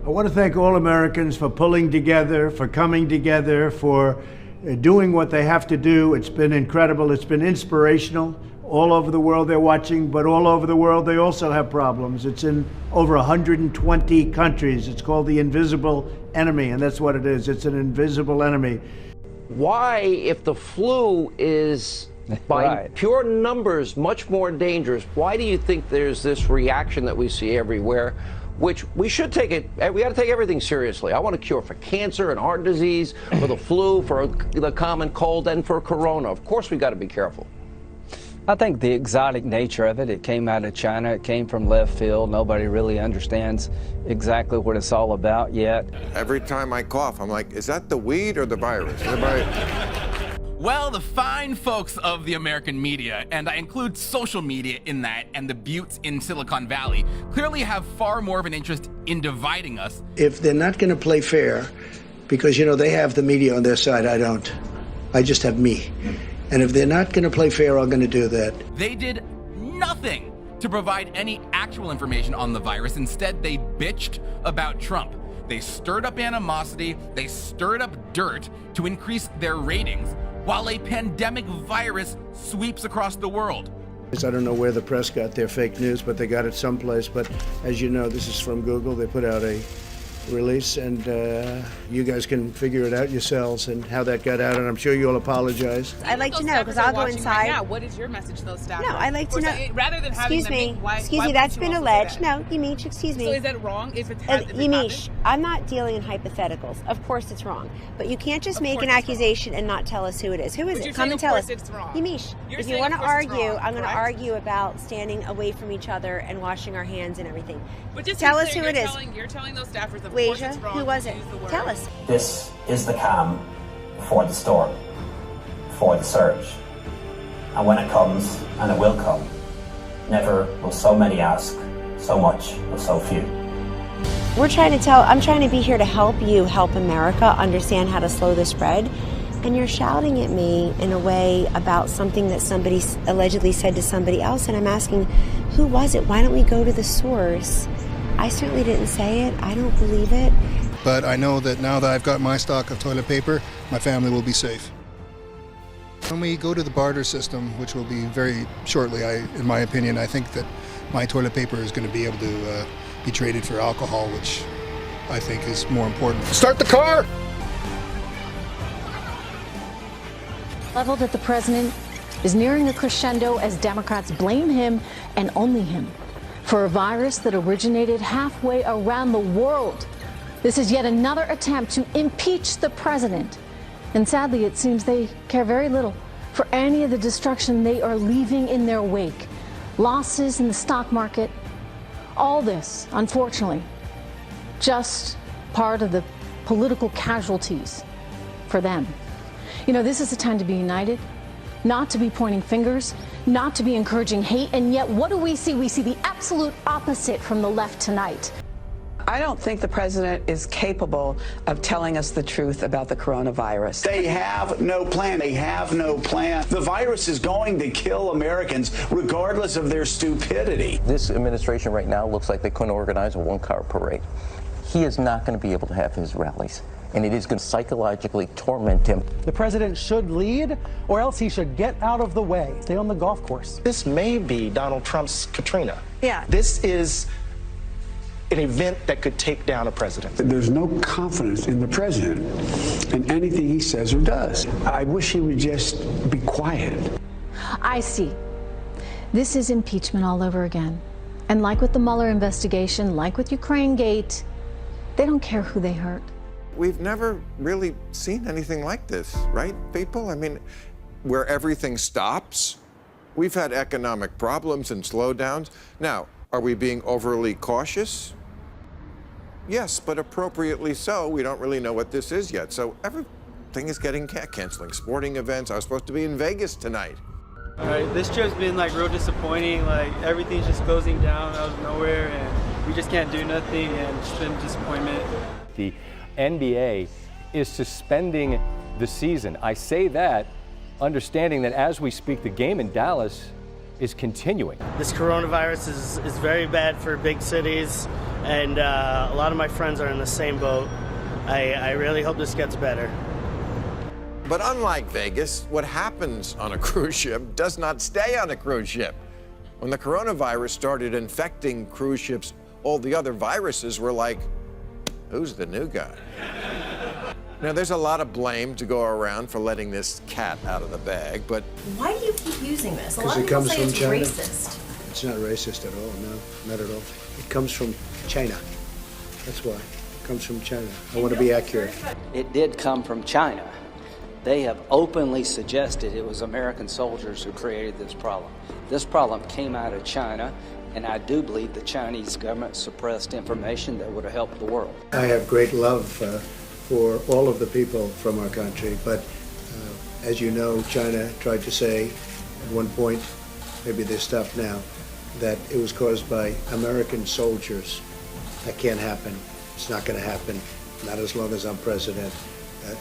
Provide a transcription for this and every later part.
I want to thank all Americans for pulling together, for coming together, for doing what they have to do. It's been incredible. It's been inspirational. All over the world they're watching, but all over the world they also have problems. It's in over 120 countries. It's called the invisible enemy, and that's what it is. It's an invisible enemy. Why, if the flu is by pure numbers much more dangerous, why do you think there's this reaction that we see everywhere, which we should take it, we got to take everything seriously. I want a cure for cancer and heart disease, for the flu, for the common cold, and for corona. Of course we got to be careful. I think the exotic nature of it, it came out of China, it came from left field. Nobody really understands exactly what it's all about yet. Every time I cough, I'm like, is that the weed or the virus? Well, the fine folks of the American media, and I include social media in that, and the buttes in Silicon Valley, clearly have far more of an interest in dividing us. If they're not going to play fair, because, you know, they have the media on their side, I don't. I just have me. And if they're not going to play fair, I'm going to do that. They did nothing to provide any actual information on the virus. Instead, they bitched about Trump. They stirred up animosity, they stirred up dirt to increase their ratings, while a pandemic virus sweeps across the world. I don't know where the press got their fake news, but they got it someplace. But as you know, this is from Google. They put out a release, and you guys can figure it out yourselves and how that got out, and I'm sure you'll apologize. I'd like to know, because I'll go inside. Right now, what is your message to those staff? No, I'd like to know. Rather than having excuse me, that's been alleged. No, Yamiche, excuse me. So is that wrong? Yamiche, I'm not dealing in hypotheticals. Of course it's wrong. But you can't just make an accusation and not tell us who it is. Who is it? Come and tell us. Yamiche, if you want to argue, I'm going to argue about standing away from each other and washing our hands and everything. But just tell us who it is. You're telling those staffers, of Wasia, course it's wrong. who was it? Tell us. This is the calm before the storm, before the surge. And when it comes, and it will come, never will so many ask so much of so few. I'm trying to be here to help you help America understand how to slow the spread. And you're shouting at me in a way about something that somebody allegedly said to somebody else. And I'm asking, who was it? Why don't we go to the source? I certainly didn't say it. I don't believe it. But I know that now that I've got my stock of toilet paper, my family will be safe. When we go to the barter system, which will be very shortly, in my opinion, I think that my toilet paper is going to be able to be traded for alcohol, which I think is more important. Start the car! Leveled at the president is nearing a crescendo as Democrats blame him and only him for a virus that originated halfway around the world. This is yet another attempt to impeach the president. And sadly, it seems they care very little for any of the destruction they are leaving in their wake. Losses in the stock market, all this, unfortunately, just part of the political casualties for them. You know, this is a time to be united, not to be pointing fingers, not to be encouraging hate, and yet what do we see? We see the absolute opposite from the left tonight. I don't think the president is capable of telling us the truth about the coronavirus. They have no plan. They have no plan. The virus is going to kill Americans regardless of their stupidity. This administration right now looks like they couldn't organize a one-car parade. He is not going to be able to have his rallies, and it is going to psychologically torment him. The president should lead, or else he should get out of the way. Stay on the golf course. This may be Donald Trump's Katrina. Yeah. This is an event that could take down a president. There's no confidence in the president in anything he says or does. I wish he would just be quiet. I see. This is impeachment all over again. And like with the Mueller investigation, like with Ukraine Gate, they don't care who they hurt. We've never really seen anything like this, right, people? I mean, where everything stops. We've had economic problems and slowdowns. Now, are we being overly cautious? Yes, but appropriately so. We don't really know what this is yet. So everything is getting canceling sporting events. I was supposed to be in Vegas tonight. All right, this trip's been like real disappointing. Like everything's just closing down out of nowhere, and we just can't do nothing, and it's been a disappointment. The NBA is suspending the season. I say that understanding that as we speak, the game in Dallas is continuing. This coronavirus is very bad for big cities, and a lot of my friends are in the same boat. I really hope this gets better. But unlike Vegas, what happens on a cruise ship does not stay on a cruise ship. When the coronavirus started infecting cruise ships, all the other viruses were like, who's the new guy? Now, there's a lot of blame to go around for letting this cat out of the bag, but... Why do you keep using this? A lot Because of it people comes say from it's China. racist. It's not racist at all, no, not at all. It comes from China. That's why. It comes from China. I want to be accurate. It did come from China. They have openly suggested it was American soldiers who created this problem. This problem came out of China, and I do believe the Chinese government suppressed information that would have helped the world. I have great love for all of the people from our country, but as you know, China tried to say at one point, maybe they stopped now, that it was caused by American soldiers. That can't happen. It's not going to happen, not as long as I'm president.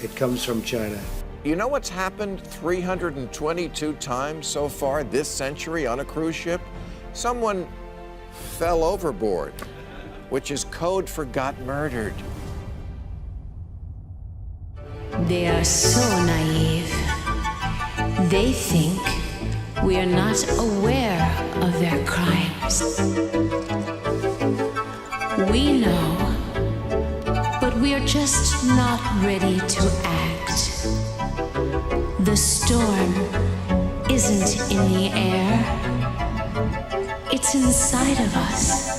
It comes from China. You know what's happened 322 times so far this century on a cruise ship? Someone fell overboard, which is code for got murdered. They are so naive. They think we are not aware of their crimes. We know, but we are just not ready to act. The storm isn't in the air, it's inside of us.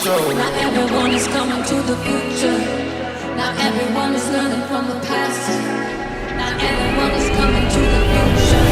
Not everyone is coming to the future. Not everyone is learning from the past. Not everyone is coming to the future.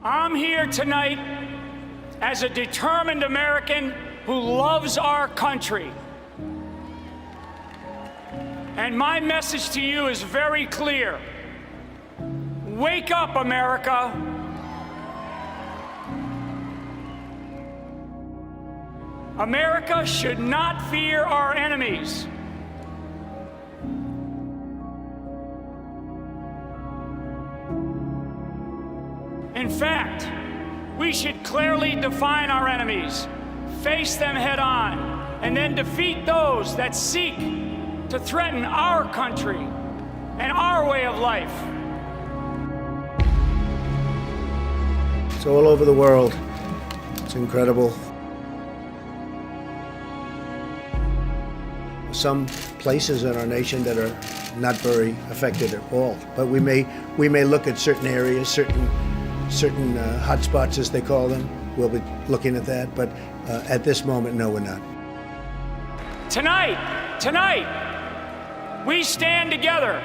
I'm here tonight as a determined American who loves our country. And my message to you is very clear. Wake up, America. America should not fear our enemies. In fact, we should clearly define our enemies, face them head on, and then defeat those that seek to threaten our country and our way of life. It's all over the world. It's incredible. Some places in our nation that are not very affected at all, but we may look at certain areas, certain hotspots as they call them. We'll be looking at that, but at this moment, no, we're not. Tonight, we stand together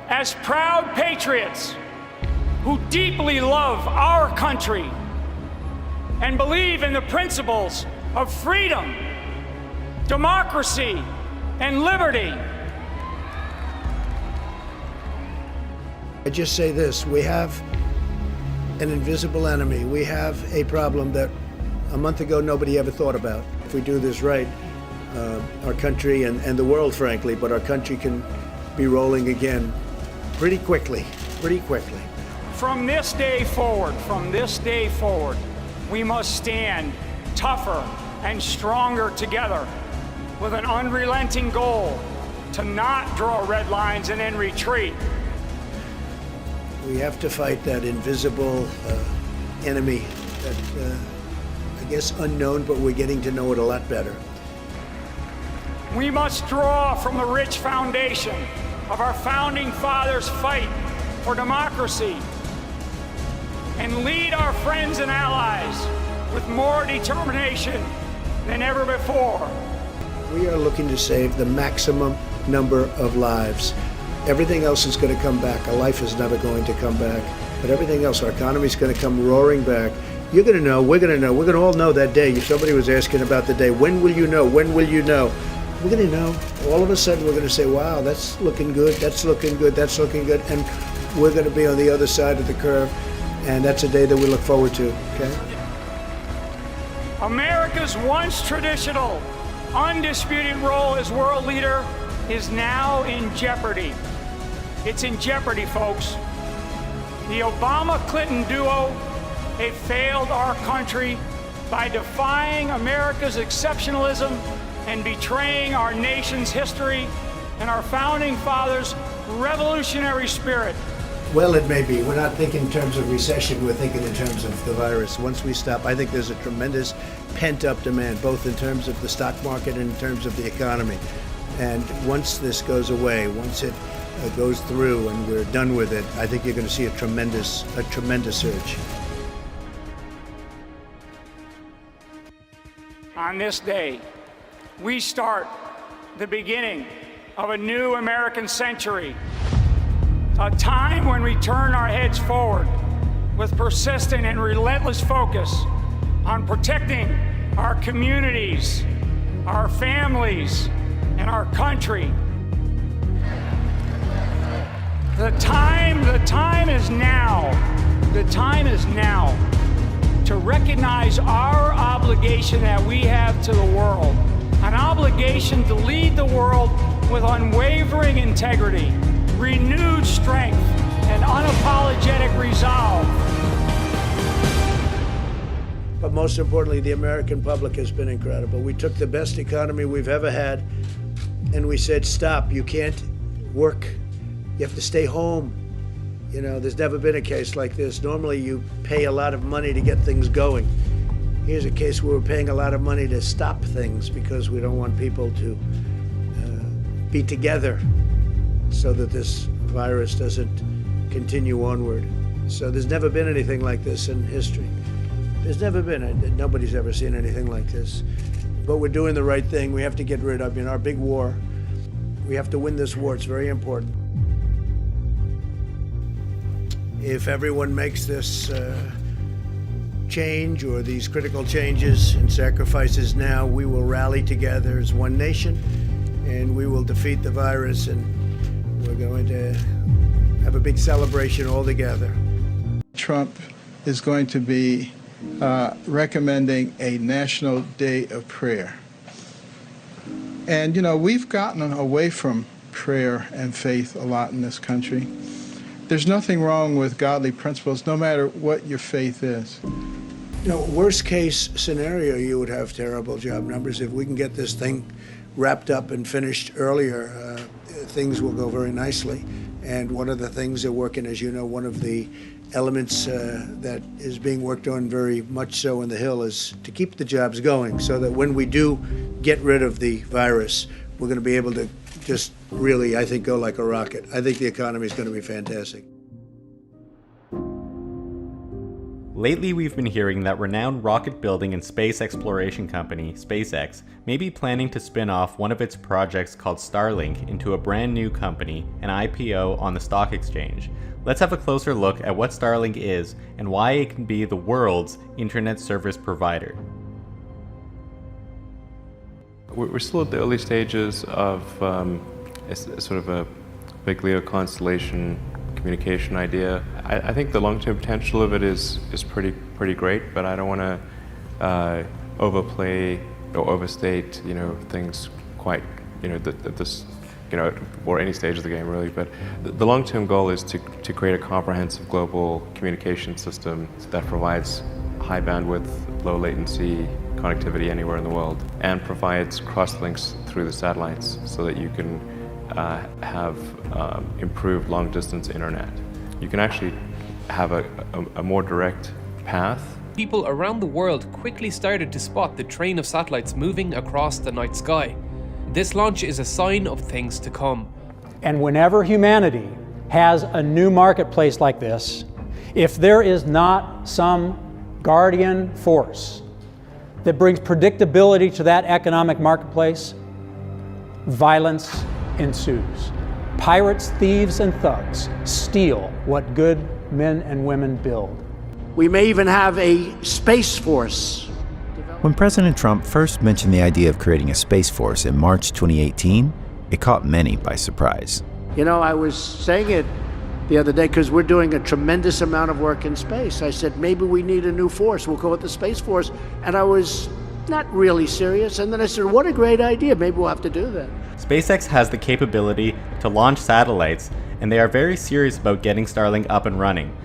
as proud patriots who deeply love our country and believe in the principles of freedom, democracy, and liberty. I just say this, we have an invisible enemy. We have a problem that a month ago nobody ever thought about. If we do this right, our country and the world, frankly, but our country can be rolling again pretty quickly. From this day forward, we must stand tougher and stronger together with an unrelenting goal to not draw red lines and then retreat. We have to fight that invisible enemy that I guess unknown, but we're getting to know it a lot better. We must draw from the rich foundation of our founding fathers' fight for democracy and lead our friends and allies with more determination than ever before. We are looking to save the maximum number of lives. Everything else is going to come back. Our life is never going to come back, but everything else, our economy is going to come roaring back. You're going to know, we're going to know, we're going to all know that day. If somebody was asking about the day, when will you know? When will you know? we're going to know. All of a sudden, we're going to say, wow, that's looking good, that's looking good, that's looking good. And we're going to be on the other side of the curve. And that's a day that we look forward to, okay? America's once traditional, undisputed role as world leader is now in jeopardy. It's in jeopardy, folks. The Obama-Clinton duo, they failed our country by defying America's exceptionalism and betraying our nation's history and our founding fathers' revolutionary spirit. Well, it may be. We're not thinking in terms of recession, we're thinking in terms of the virus. Once we stop, I think there's a tremendous pent-up demand, both in terms of the stock market and in terms of the economy. And once this goes away, once it goes through and we're done with it, I think you're going to see a tremendous surge. On this day, we start the beginning of a new American century, a time when we turn our heads forward with persistent and relentless focus on protecting our communities, our families, and our country. The time is now. The time is now to recognize our obligation that we have to the world, an obligation to lead the world with unwavering integrity, renewed strength, and unapologetic resolve. But most importantly, the American public has been incredible. We took the best economy we've ever had, and we said, stop, you can't work. You have to stay home. You know, there's never been a case like this. Normally you pay a lot of money to get things going. Here's a case where we're paying a lot of money to stop things because we don't want people to be together so that this virus doesn't continue onward. So there's never been anything like this in history. There's never been, nobody's ever seen anything like this. But we're doing the right thing. We have to get rid of, our big war. We have to win this war. It's very important. If everyone makes this change or these critical changes and sacrifices now, we will rally together as one nation and we will defeat the virus, and we're going to have a big celebration all together. Trump is going to be recommending a national day of prayer. And, we've gotten away from prayer and faith a lot in this country. There's nothing wrong with godly principles, no matter what your faith is. Worst case scenario, you would have terrible job numbers. If we can get this thing wrapped up and finished earlier, things will go very nicely. And one of the things they're working, as you know, one of the elements that is being worked on very much so in the Hill is to keep the jobs going so that when we do get rid of the virus, we're going to be able to just really, I think, go like a rocket. I think the economy is going to be fantastic. Lately, we've been hearing that renowned rocket building and space exploration company, SpaceX, may be planning to spin off one of its projects called Starlink into a brand new company, an IPO on the stock exchange. Let's have a closer look at what Starlink is and why it can be the world's internet service provider. We're still at the early stages of sort of a big LEO constellation communication idea. I think the long-term potential of it is pretty great, but I don't want to overplay or overstate things quite at this or any stage of the game really. But the long-term goal is to create a comprehensive global communication system that provides high bandwidth, low latency connectivity anywhere in the world, and provides cross-links through the satellites so that you can have improved long-distance internet. You can actually have a more direct path. People around the world quickly started to spot the train of satellites moving across the night sky. This launch is a sign of things to come. And whenever humanity has a new marketplace like this, if there is not some guardian force that brings predictability to that economic marketplace, violence ensues. Pirates, thieves, and thugs steal what good men and women build. We may even have a space force. When President Trump first mentioned the idea of creating a Space Force in March 2018, it caught many by surprise. You know, I was saying it the other day because we're doing a tremendous amount of work in space. I said, maybe we need a new force. We'll call it the Space Force. And I was not really serious. And then I said, what a great idea. Maybe we'll have to do that. SpaceX has the capability to launch satellites, and they are very serious about getting Starlink up and running.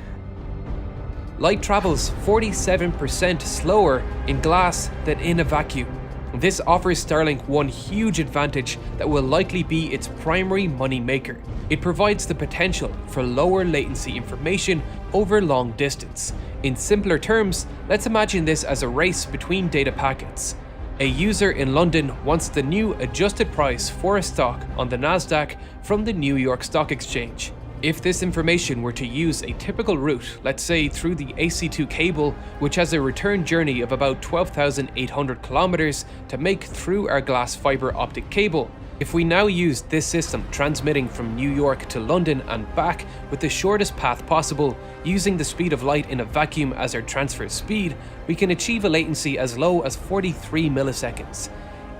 Light travels 47% slower in glass than in a vacuum. This offers Starlink one huge advantage that will likely be its primary money maker. It provides the potential for lower latency information over long distance. In simpler terms, let's imagine this as a race between data packets. A user in London wants the new adjusted price for a stock on the Nasdaq from the New York Stock Exchange. If this information were to use a typical route, let's say through the AC2 cable, which has a return journey of about 12,800 kilometers to make through our glass fiber optic cable, if we now use this system transmitting from New York to London and back with the shortest path possible, using the speed of light in a vacuum as our transfer speed, we can achieve a latency as low as 43 milliseconds.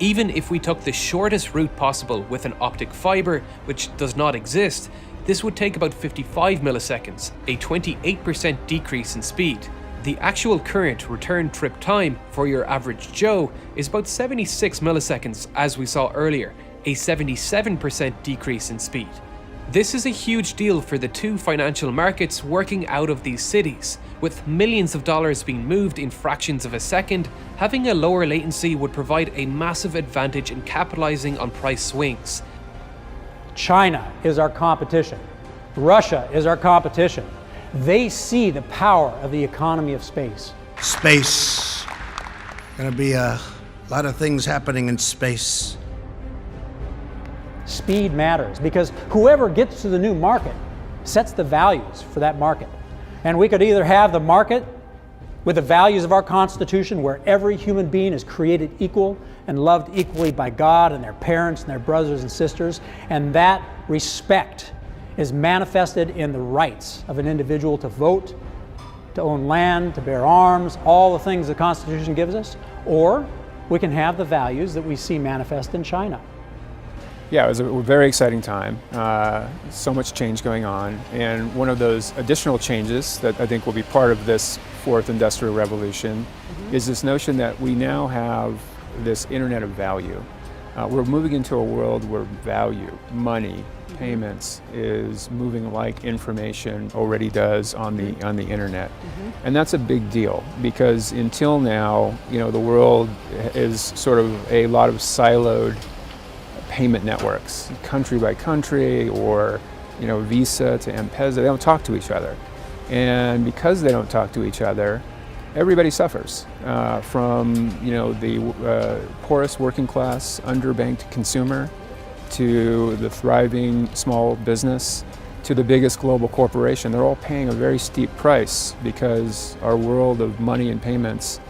Even if we took the shortest route possible with an optic fiber, which does not exist, this would take about 55 milliseconds, a 28% decrease in speed. The actual current return trip time for your average Joe is about 76 milliseconds, as we saw earlier, a 77% decrease in speed. This is a huge deal for the two financial markets working out of these cities. With millions of dollars being moved in fractions of a second, having a lower latency would provide a massive advantage in capitalizing on price swings. China is our competition. Russia is our competition. They see the power of the economy of space. Space. Gonna be a lot of things happening in space. Speed matters because whoever gets to the new market sets the values for that market. And we could either have the market with the values of our Constitution where every human being is created equal and loved equally by God and their parents and their brothers and sisters, and that respect is manifested in the rights of an individual to vote, to own land, to bear arms, all the things the Constitution gives us, or we can have the values that we see manifest in China. Yeah, it was a very exciting time. So much change going on. And one of those additional changes that I think will be part of this fourth industrial revolution is this notion that we now have this Internet of value. We're moving into a world where value, money, payments is moving like information already does on the Internet. And that's a big deal because until now, you know, the world is sort of a lot of siloed payment networks, country by country, or you know, Visa to M-Pesa. They don't talk to each other, and because they don't talk to each other, everybody suffers from you know the poorest working class, underbanked consumer, to the thriving small business, to the biggest global corporation. They're all paying a very steep price because our world of money and payments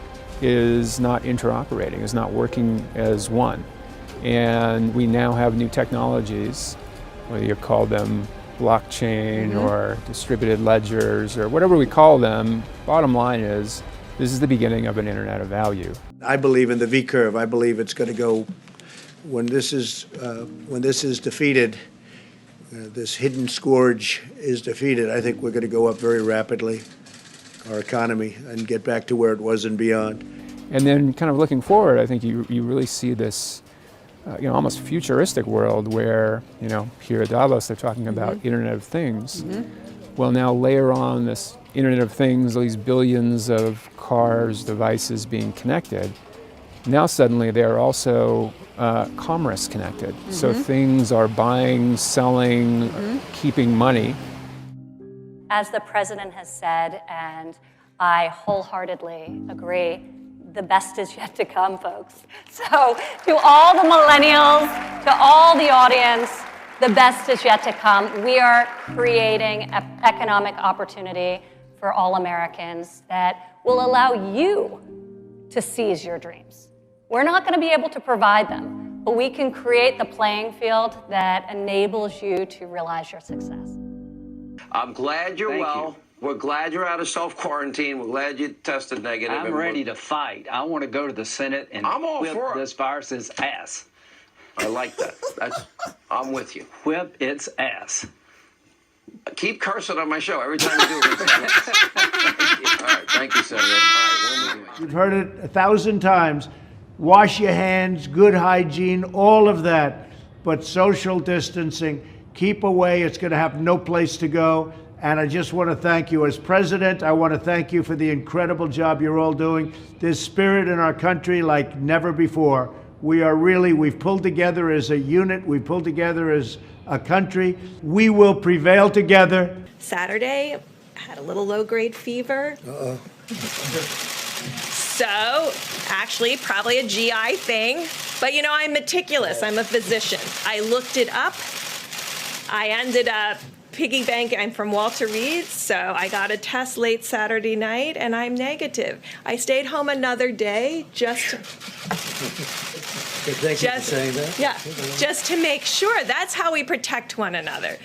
is not interoperating, is not working as one. And we now have new technologies, whether you call them blockchain or distributed ledgers or whatever we call them. Bottom line is, this is the beginning of an Internet of value. I believe in the V curve. I believe it's going to go, when this is defeated, this hidden scourge is defeated, I think we're going to go up very rapidly, our economy, and get back to where it was and beyond. And then kind of looking forward, I think you really see this you know, almost futuristic world where, you know, here at Davos they're talking about Internet of Things. Well, now layer on this Internet of Things, all these billions of cars, devices being connected. Now suddenly they are also commerce connected. So things are buying, selling, keeping money. As the president has said, and I wholeheartedly agree, the best is yet to come, folks. So to all the millennials, to all the audience, the best is yet to come. We are creating economic opportunity for all Americans that will allow you to seize your dreams. We're not going to be able to provide them, but we can create the playing field that enables you to realize your success. I'm glad you're well. We're glad you're out of self-quarantine. We're glad you tested negative. I'm ready to fight. I want to go to the Senate and I'm all whip for it. this virus's ass. I like that. I'm with you. Whip its ass. Keep cursing on my show every time you do it. All right, thank you, Senator. All right, we'll move on. You've heard it 1,000 times. Wash your hands, good hygiene, all of that. But social distancing, keep away. It's going to have no place to go. And I just want to thank you as president. I want to thank you for the incredible job you're all doing. There's spirit in our country like never before. We've pulled together as a unit. We've pulled together as a country. We will prevail together. Saturday, I had a little low-grade fever. So, actually, probably a GI thing. But, you know, I'm meticulous. I'm a physician. I looked it up. I ended up piggy bank. I'm from Walter Reed, so I got a test late Saturday night, and I'm negative. I stayed home another day just Thank you for saying that. Yeah, just to make sure. That's how we protect one another.